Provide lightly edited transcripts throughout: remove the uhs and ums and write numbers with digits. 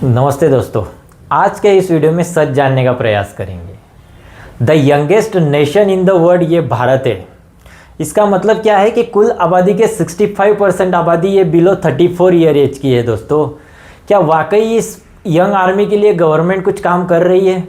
नमस्ते दोस्तों, आज के इस वीडियो में सच जानने का प्रयास करेंगे। The youngest nation in the world ये भारत है। इसका मतलब क्या है कि कुल आबादी के 65% आबादी ये बिलो 34 ईयर एज की है। दोस्तों, क्या वाकई इस यंग आर्मी के लिए गवर्नमेंट कुछ काम कर रही है?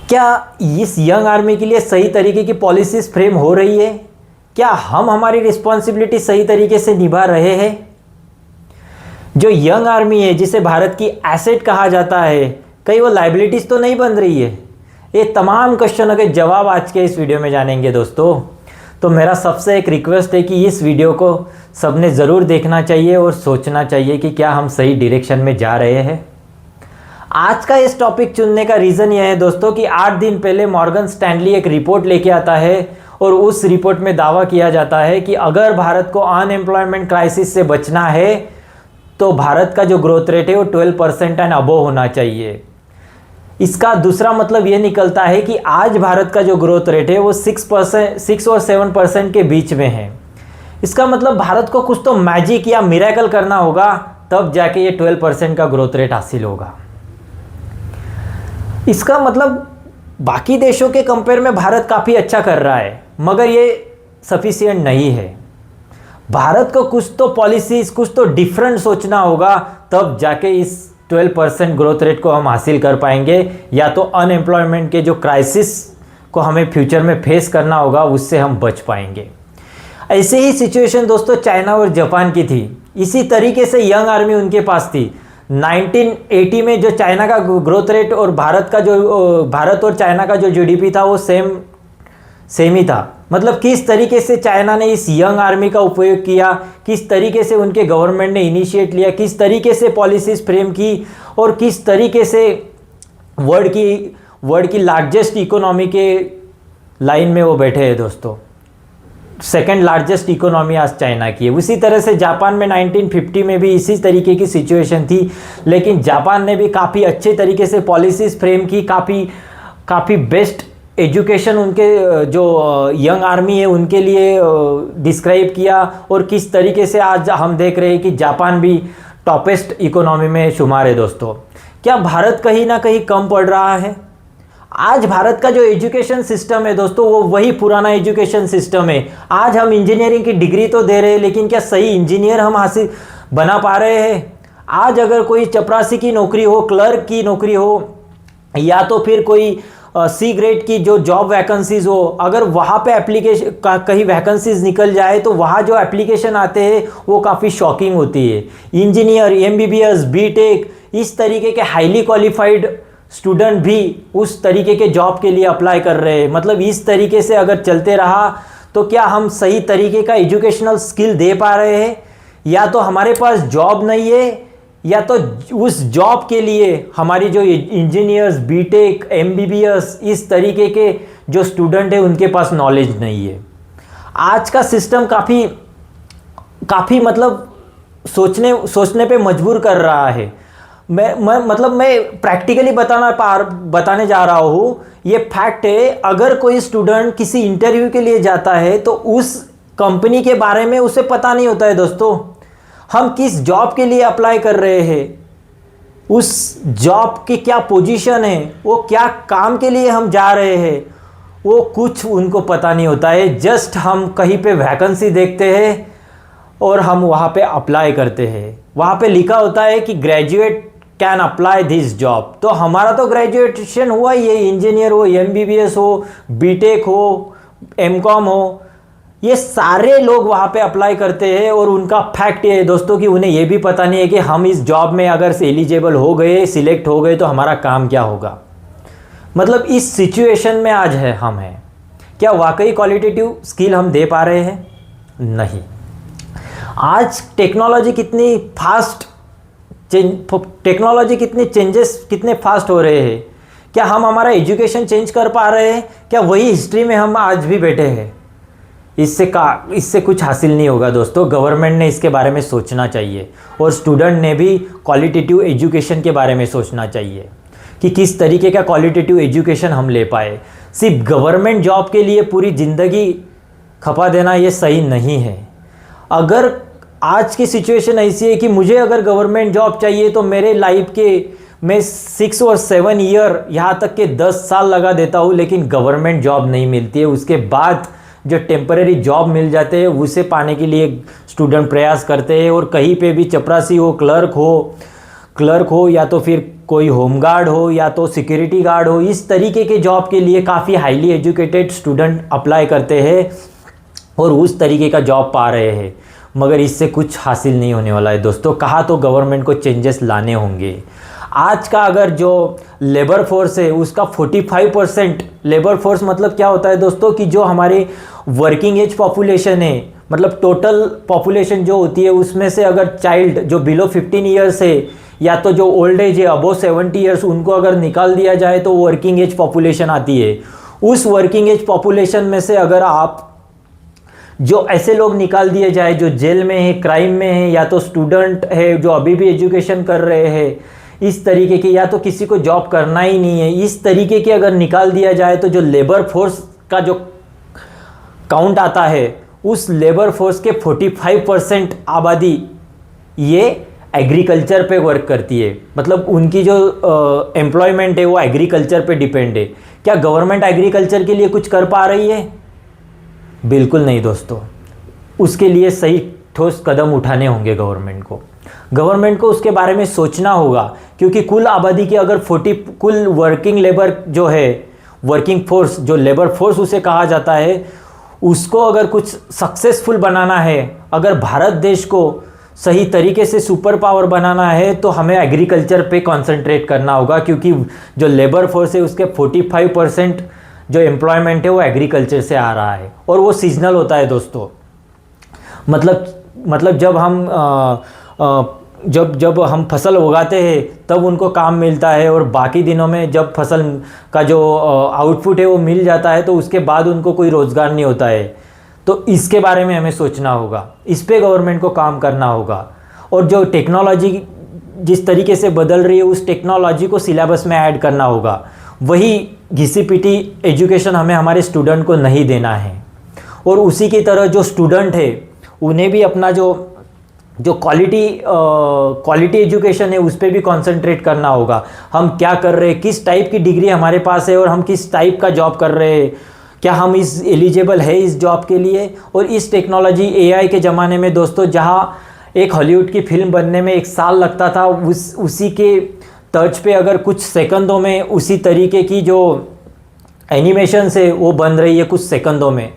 क्या इस यंग आर्मी के लिए सही तरीके की पॉलिसीज फ्रेम हो रही है? क्या हम हमारी रिस्पॉन्सिबिलिटी सही तरीके से निभा रहे हैं? जो यंग आर्मी है, जिसे भारत की एसेट कहा जाता है, कहीं वो लाइबिलिटीज़ तो नहीं बन रही है? ये तमाम क्वेश्चनों के जवाब आज के इस वीडियो में जानेंगे दोस्तों। तो मेरा सबसे एक रिक्वेस्ट है कि इस वीडियो को सबने ज़रूर देखना चाहिए और सोचना चाहिए कि क्या हम सही डायरेक्शन में जा रहे हैं। आज का इस टॉपिक चुनने का रीज़न यह है दोस्तों कि 8 दिन पहले मॉर्गन स्टैनली एक रिपोर्ट लेके आता है और उस रिपोर्ट में दावा किया जाता है कि अगर भारत को अनएम्प्लॉयमेंट क्राइसिस से बचना है तो भारत का जो ग्रोथ रेट है वो 12% एंड अबव होना चाहिए। इसका दूसरा मतलब ये निकलता है कि आज भारत का जो ग्रोथ रेट है वो 6 और 7% के बीच में है। इसका मतलब भारत को कुछ तो मैजिक या मिरेकल करना होगा, तब जाके ये 12% का ग्रोथ रेट हासिल होगा। इसका मतलब बाकी देशों के कंपेयर में भारत काफ़ी अच्छा कर रहा है, मगर ये सफिशिएंट नहीं है। भारत को कुछ तो पॉलिसीज, कुछ तो डिफरेंट सोचना होगा, तब जाके इस 12% ग्रोथ रेट को हम हासिल कर पाएंगे, या तो अनएम्प्लॉयमेंट के जो क्राइसिस को हमें फ्यूचर में फेस करना होगा उससे हम बच पाएंगे। ऐसे ही सिचुएशन दोस्तों चाइना और जापान की थी। इसी तरीके से यंग आर्मी उनके पास थी। 1980 में जो चाइना का ग्रोथ रेट और भारत और चाइना का जो जीडीपी था वो सेम ही था। मतलब किस तरीके से चाइना ने इस यंग आर्मी का उपयोग किया, किस तरीके से उनके गवर्नमेंट ने इनिशिएट लिया, किस तरीके से पॉलिसीज फ्रेम की और किस तरीके से वर्ल्ड की लार्जेस्ट इकोनॉमी के लाइन में वो बैठे हैं दोस्तों। सेकंड लार्जेस्ट इकोनॉमी आज चाइना की है। उसी तरह से जापान में 1950 में भी इसी तरीके की सिचुएशन थी, लेकिन जापान ने भी काफ़ी अच्छे तरीके से पॉलिसीज फ्रेम की, काफ़ी बेस्ट एजुकेशन उनके जो यंग आर्मी है उनके लिए डिस्क्राइब किया, और किस तरीके से आज हम देख रहे हैं कि जापान भी टॉपेस्ट इकोनॉमी में शुमार है दोस्तों। क्या भारत कहीं ना कहीं कम पड़ रहा है? आज भारत का जो एजुकेशन सिस्टम है दोस्तों वो वही पुराना एजुकेशन सिस्टम है। आज हम इंजीनियरिंग की डिग्री तो दे रहे हैं, लेकिन क्या सही इंजीनियर हम हासिल बना पा रहे हैं? आज अगर कोई चपरासी की नौकरी हो, क्लर्क की नौकरी हो, या तो फिर कोई सी ग्रेड की जो जॉब वैकेंसीज हो, अगर वहाँ पे एप्लीकेशन कहीं वैकेंसीज निकल जाए तो वहाँ जो एप्लीकेशन आते हैं वो काफ़ी शॉकिंग होती है। इंजीनियर, एमबीबीएस, बीटेक, इस तरीके के हाईली क्वालिफाइड स्टूडेंट भी उस तरीके के जॉब के लिए अप्लाई कर रहे हैं। मतलब इस तरीके से अगर चलते रहा तो क्या हम सही तरीके का एजुकेशनल स्किल दे पा रहे हैं? या तो हमारे पास जॉब नहीं है, या तो उस जॉब के लिए हमारी जो इंजीनियर्स, बीटेक, एमबीबीएस, इस तरीके के जो स्टूडेंट है उनके पास नॉलेज नहीं है। आज का सिस्टम काफ़ी मतलब सोचने पे मजबूर कर रहा है। मैं प्रैक्टिकली बताने जा रहा हूँ। ये फैक्ट है, अगर कोई स्टूडेंट किसी इंटरव्यू के लिए जाता है तो उस कंपनी के बारे में उसे पता नहीं होता है दोस्तों। हम किस जॉब के लिए अप्लाई कर रहे हैं, उस जॉब की क्या पोजीशन है, वो क्या काम के लिए हम जा रहे हैं, वो कुछ उनको पता नहीं होता है। जस्ट हम कहीं पे वैकेंसी देखते हैं और हम वहाँ पे अप्लाई करते हैं। वहाँ पे लिखा होता है कि graduate can apply this job. तो हमारा तो ग्रेजुएशन हुआ ही है, इंजीनियर हो, एमबीबीएस हो, बीटेक हो, एमकॉम हो, ये सारे लोग वहाँ पे अप्लाई करते हैं। और उनका फैक्ट ये है दोस्तों कि उन्हें ये भी पता नहीं है कि हम इस जॉब में अगर एलिजिबल हो गए, सिलेक्ट हो गए तो हमारा काम क्या होगा। मतलब इस सिचुएशन में आज हम हैं। क्या वाकई क्वालिटेटिव स्किल हम दे पा रहे हैं? नहीं। आज टेक्नोलॉजी कितनी चेंजेस कितने फास्ट हो रहे हैं। क्या हम हमारा एजुकेशन चेंज कर पा रहे हैं? क्या वही हिस्ट्री में हम आज भी बैठे हैं? इससे कुछ हासिल नहीं होगा दोस्तों। गवर्नमेंट ने इसके बारे में सोचना चाहिए, और स्टूडेंट ने भी क्वालिटेटिव एजुकेशन के बारे में सोचना चाहिए कि किस तरीके का क्वालिटेटिव एजुकेशन हम ले पाए। सिर्फ गवर्नमेंट जॉब के लिए पूरी ज़िंदगी खपा देना ये सही नहीं है। अगर आज की सिचुएशन ऐसी है कि मुझे अगर गवर्नमेंट जॉब चाहिए तो मेरे लाइफ के मैं 6 और 7 ईयर यहाँ तक के 10 साल लगा देता हूँ, लेकिन गवर्नमेंट जॉब नहीं मिलती है। उसके बाद जो टेम्परेरी जॉब मिल जाते हैं उसे पाने के लिए स्टूडेंट प्रयास करते हैं, और कहीं पे भी चपरासी हो, क्लर्क हो या तो फिर कोई होमगार्ड हो या तो सिक्योरिटी गार्ड हो, इस तरीके के जॉब के लिए काफ़ी हाईली एजुकेटेड स्टूडेंट अप्लाई करते हैं और उस तरीके का जॉब पा रहे हैं, मगर इससे कुछ हासिल नहीं होने वाला है दोस्तों। कहा तो गवर्नमेंट को चेंजेस लाने होंगे। आज का अगर जो लेबर फोर्स है उसका 45% लेबर फोर्स मतलब क्या होता है दोस्तों कि जो हमारे वर्किंग एज पॉपुलेशन है, मतलब टोटल पॉपुलेशन जो होती है उसमें से अगर चाइल्ड जो बिलो 15 ईयर्स है या तो जो ओल्ड एज है अबो 70 ईयर्स, उनको अगर निकाल दिया जाए तो वर्किंग एज पॉपुलेशन आती है। उस वर्किंग एज पॉपुलेशन में से अगर आप जो ऐसे लोग निकाल दिए जाए जो जेल में है, क्राइम में है, या तो स्टूडेंट है जो अभी भी एजुकेशन कर रहे हैं, इस तरीके के, या तो किसी को जॉब करना ही नहीं है, इस तरीके के अगर निकाल दिया जाए तो जो लेबर फोर्स का जो काउंट आता है उस लेबर फोर्स के 45% आबादी ये एग्रीकल्चर पे वर्क करती है। मतलब उनकी जो एम्प्लॉयमेंट है वो एग्रीकल्चर पे डिपेंड है। क्या गवर्नमेंट एग्रीकल्चर के लिए कुछ कर पा रही है? बिल्कुल नहीं दोस्तों। उसके लिए सही ठोस कदम उठाने होंगे गवर्नमेंट को उसके बारे में सोचना होगा, क्योंकि कुल आबादी की अगर कुल वर्किंग लेबर जो है, वर्किंग फोर्स जो लेबर फोर्स उसे कहा जाता है, उसको अगर कुछ सक्सेसफुल बनाना है, अगर भारत देश को सही तरीके से सुपर पावर बनाना है तो हमें एग्रीकल्चर पे कंसंट्रेट करना होगा, क्योंकि जो लेबर फोर्स है उसके 45% जो एम्प्लॉयमेंट है वो एग्रीकल्चर से आ रहा है, और वो सीजनल होता है दोस्तों। मतलब जब हम फसल उगाते हैं तब उनको काम मिलता है, और बाकी दिनों में जब फसल का जो आउटपुट है वो मिल जाता है तो उसके बाद उनको कोई रोज़गार नहीं होता है। तो इसके बारे में हमें सोचना होगा, इस पे गवर्नमेंट को काम करना होगा। और जो टेक्नोलॉजी जिस तरीके से बदल रही है उस टेक्नोलॉजी को सिलेबस में ऐड करना होगा। वही घिसी-पिटी एजुकेशन हमें हमारे स्टूडेंट को नहीं देना है, और उसी की तरह जो स्टूडेंट है उन्हें भी अपना जो क्वालिटी एजुकेशन है उस पर भी कंसंट्रेट करना होगा। हम क्या कर रहे हैं, किस टाइप की डिग्री हमारे पास है और हम किस टाइप का जॉब कर रहे हैं, क्या हम इस एलिजिबल है इस जॉब के लिए। और इस टेक्नोलॉजी एआई के ज़माने में दोस्तों, जहाँ एक हॉलीवुड की फिल्म बनने में 1 साल लगता था, उसी के तर्ज पे अगर कुछ सेकंडों में उसी तरीके की जो एनिमेशन है वो बन रही है कुछ सेकंडों में।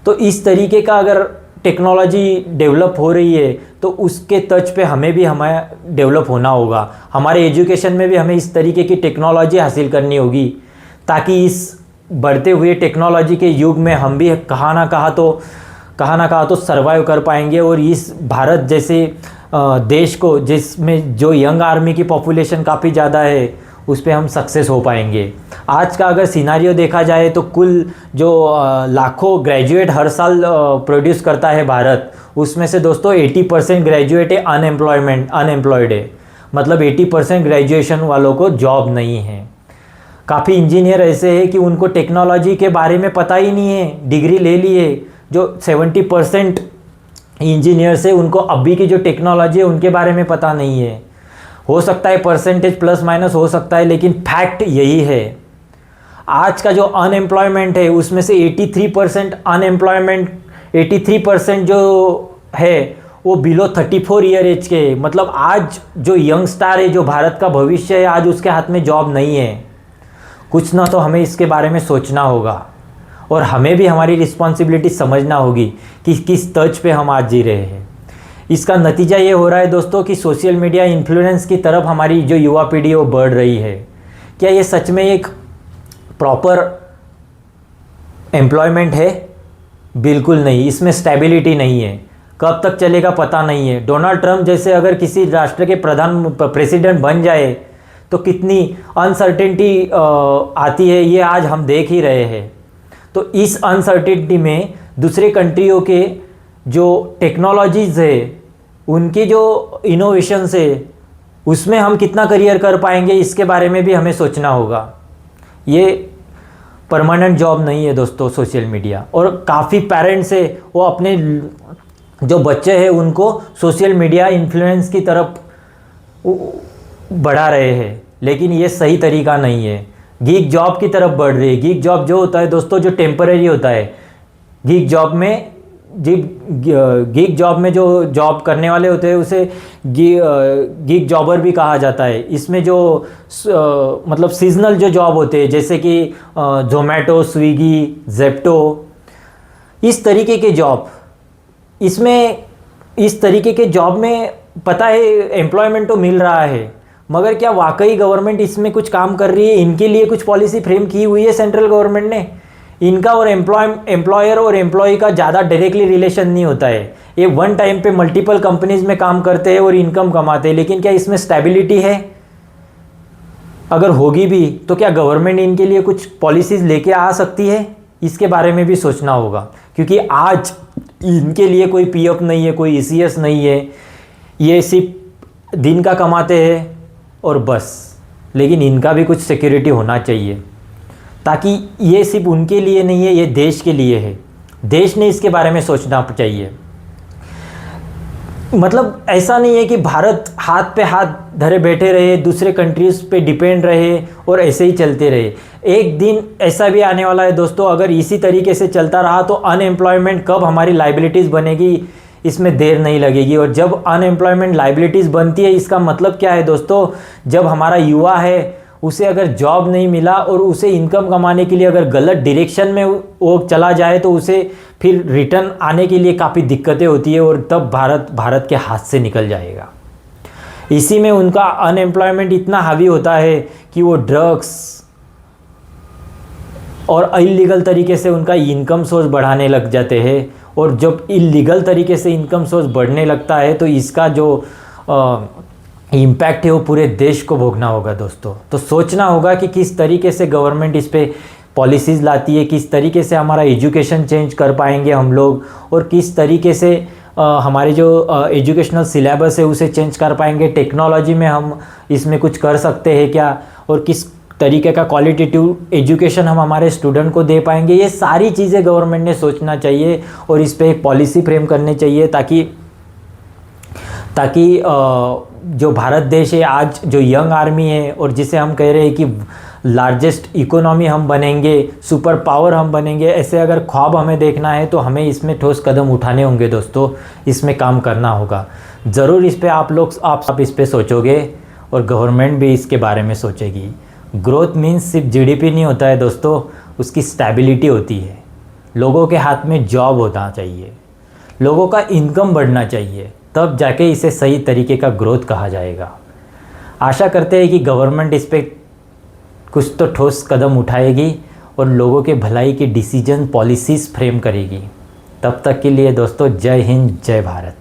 तो इस तरीके का अगर टेक्नोलॉजी डेवलप हो रही है तो उसके तर्ज पे हमें डेवलप होना होगा। हमारे एजुकेशन में भी हमें इस तरीके की टेक्नोलॉजी हासिल करनी होगी, ताकि इस बढ़ते हुए टेक्नोलॉजी के युग में हम भी कहाँ ना कहाँ तो सर्वाइव कर पाएंगे, और इस भारत जैसे देश को, जिसमें जो यंग आर्मी की पॉपुलेशन काफ़ी ज़्यादा है, उस पे हम सक्सेस हो पाएंगे। आज का अगर सिनारियो देखा जाए तो कुल जो लाखों ग्रेजुएट हर साल प्रोड्यूस करता है भारत, उसमें से दोस्तों 80% ग्रेजुएट है अनएम्प्लॉयड है। मतलब 80% ग्रेजुएशन वालों को जॉब नहीं है। काफ़ी इंजीनियर ऐसे हैं कि उनको टेक्नोलॉजी के बारे में पता ही नहीं है, डिग्री ले लिए। जो 70% इंजीनियर्स है उनको अभी की जो टेक्नोलॉजी है उनके बारे में पता नहीं है। हो सकता है परसेंटेज प्लस माइनस हो सकता है, लेकिन फैक्ट यही है। आज का जो अनएम्प्लॉयमेंट है उसमें से 83% जो है वो बिलो 34 ईयर एज के। मतलब आज जो यंग स्टार है, जो भारत का भविष्य है, आज उसके हाथ में जॉब नहीं है। कुछ ना तो हमें इसके बारे में सोचना होगा, और हमें भी हमारी रिस्पॉन्सिबिलिटी समझना होगी कि किस तर्ज पे हम आज जी रहे हैं। इसका नतीजा ये हो रहा है दोस्तों कि सोशल मीडिया इन्फ्लुएंस की तरफ हमारी जो युवा पीढ़ी है वो बढ़ रही है। क्या ये सच में एक प्रॉपर एम्प्लॉयमेंट है? बिल्कुल नहीं। इसमें स्टेबिलिटी नहीं है, कब तक चलेगा पता नहीं है। डोनाल्ड ट्रंप जैसे अगर किसी राष्ट्र के प्रेसिडेंट बन जाए तो कितनी अनसर्टेनिटी आती है, ये आज हम देख ही रहे हैं। तो इस अनसर्टेनिटी में दूसरे कंट्रियों के जो टेक्नोलॉजीज़ है, उनकी जो इनोवेशंस है, उसमें हम कितना करियर कर पाएंगे, इसके बारे में भी हमें सोचना होगा। ये परमानेंट जॉब नहीं है दोस्तों सोशल मीडिया। और काफ़ी पेरेंट्स है वो अपने जो बच्चे हैं उनको सोशल मीडिया इन्फ्लुएंस की तरफ बढ़ा रहे हैं, लेकिन ये सही तरीका नहीं है। गीक जॉब की तरफ बढ़ रही है। गीक जॉब जो होता है दोस्तों, जो टेम्पररी होता है। गीक जॉब में गीक जॉब में जो जॉब करने वाले होते हैं उसे गीक जॉबर भी कहा जाता है। इसमें जो मतलब सीजनल जो जॉब होते हैं, जैसे कि जोमेटो, स्विगी, जेप्टो, इस तरीके के जॉब, इसमें इस तरीके के जॉब में पता है एम्प्लॉयमेंट तो मिल रहा है, मगर क्या वाकई गवर्नमेंट इसमें कुछ काम कर रही है? इनके लिए कुछ पॉलिसी फ्रेम की हुई है सेंट्रल गवर्नमेंट ने? इनका और एम्प्लॉयर और एम्प्लॉय का ज़्यादा डायरेक्टली रिलेशन नहीं होता है। ये वन टाइम पे मल्टीपल कंपनीज में काम करते हैं और इनकम कमाते हैं, लेकिन क्या इसमें स्टेबिलिटी है? अगर होगी भी तो क्या गवर्नमेंट इनके लिए कुछ पॉलिसीज़ लेके आ सकती है? इसके बारे में भी सोचना होगा, क्योंकि आज इनके लिए कोई पीएफ नहीं है, कोई ईसीएस नहीं है। ये सिर्फ दिन का कमाते हैं और बस। लेकिन इनका भी कुछ सिक्योरिटी होना चाहिए, ताकि ये सिर्फ उनके लिए नहीं है, ये देश के लिए है। देश ने इसके बारे में सोचना चाहिए। मतलब ऐसा नहीं है कि भारत हाथ पे हाथ धरे बैठे रहे, दूसरे कंट्रीज़ पे डिपेंड रहे और ऐसे ही चलते रहे। एक दिन ऐसा भी आने वाला है दोस्तों, अगर इसी तरीके से चलता रहा तो अनएम्प्लॉयमेंट कब हमारी लाइबिलिटीज़ बनेगी, इसमें देर नहीं लगेगी। और जब अनएम्प्लॉयमेंट लाइबिलिटीज़ बनती है, इसका मतलब क्या है दोस्तों? जब हमारा युवा है उसे अगर जॉब नहीं मिला और उसे इनकम कमाने के लिए अगर गलत डायरेक्शन में वो चला जाए तो उसे फिर रिटर्न आने के लिए काफ़ी दिक्कतें होती है, और तब भारत के हाथ से निकल जाएगा। इसी में उनका अनएम्प्लॉयमेंट इतना हावी होता है कि वो ड्रग्स और इलीगल तरीके से उनका इनकम सोर्स बढ़ाने लग जाते हैं। और जब इलीगल तरीके से इनकम सोर्स बढ़ने लगता है तो इसका जो इम्पैक्ट है वो पूरे देश को भोगना होगा दोस्तों। तो सोचना होगा कि किस तरीके से गवर्नमेंट इस पे पॉलिसीज़ लाती है, किस तरीके से हमारा एजुकेशन चेंज कर पाएंगे हम लोग, और किस तरीके से हमारे जो एजुकेशनल सिलेबस है उसे चेंज कर पाएंगे। टेक्नोलॉजी में हम इसमें कुछ कर सकते हैं क्या, और किस तरीके का क्वालिटेटिव एजुकेशन हम हमारे स्टूडेंट को दे पाएंगे। ये सारी चीज़ें गवर्नमेंट ने सोचना चाहिए और इस पर एक पॉलिसी फ्रेम करनी चाहिए, ताकि जो भारत देश है आज, जो यंग आर्मी है और जिसे हम कह रहे हैं कि लार्जेस्ट इकोनॉमी हम बनेंगे, सुपर पावर हम बनेंगे, ऐसे अगर ख्वाब हमें देखना है तो हमें इसमें ठोस कदम उठाने होंगे दोस्तों। इसमें काम करना होगा ज़रूर। इस पे आप इस पे सोचोगे और गवर्नमेंट भी इसके बारे में सोचेगी। ग्रोथ मीन्स सिर्फ जीडीपी नहीं होता है दोस्तों, उसकी स्टेबिलिटी होती है। लोगों के हाथ में जॉब होना चाहिए, लोगों का इनकम बढ़ना चाहिए, तब जाके इसे सही तरीके का ग्रोथ कहा जाएगा। आशा करते हैं कि गवर्नमेंट इस पे कुछ तो ठोस कदम उठाएगी और लोगों के भलाई की डिसीजन पॉलिसीज़ फ्रेम करेगी। तब तक के लिए दोस्तों, जय हिंद, जय भारत।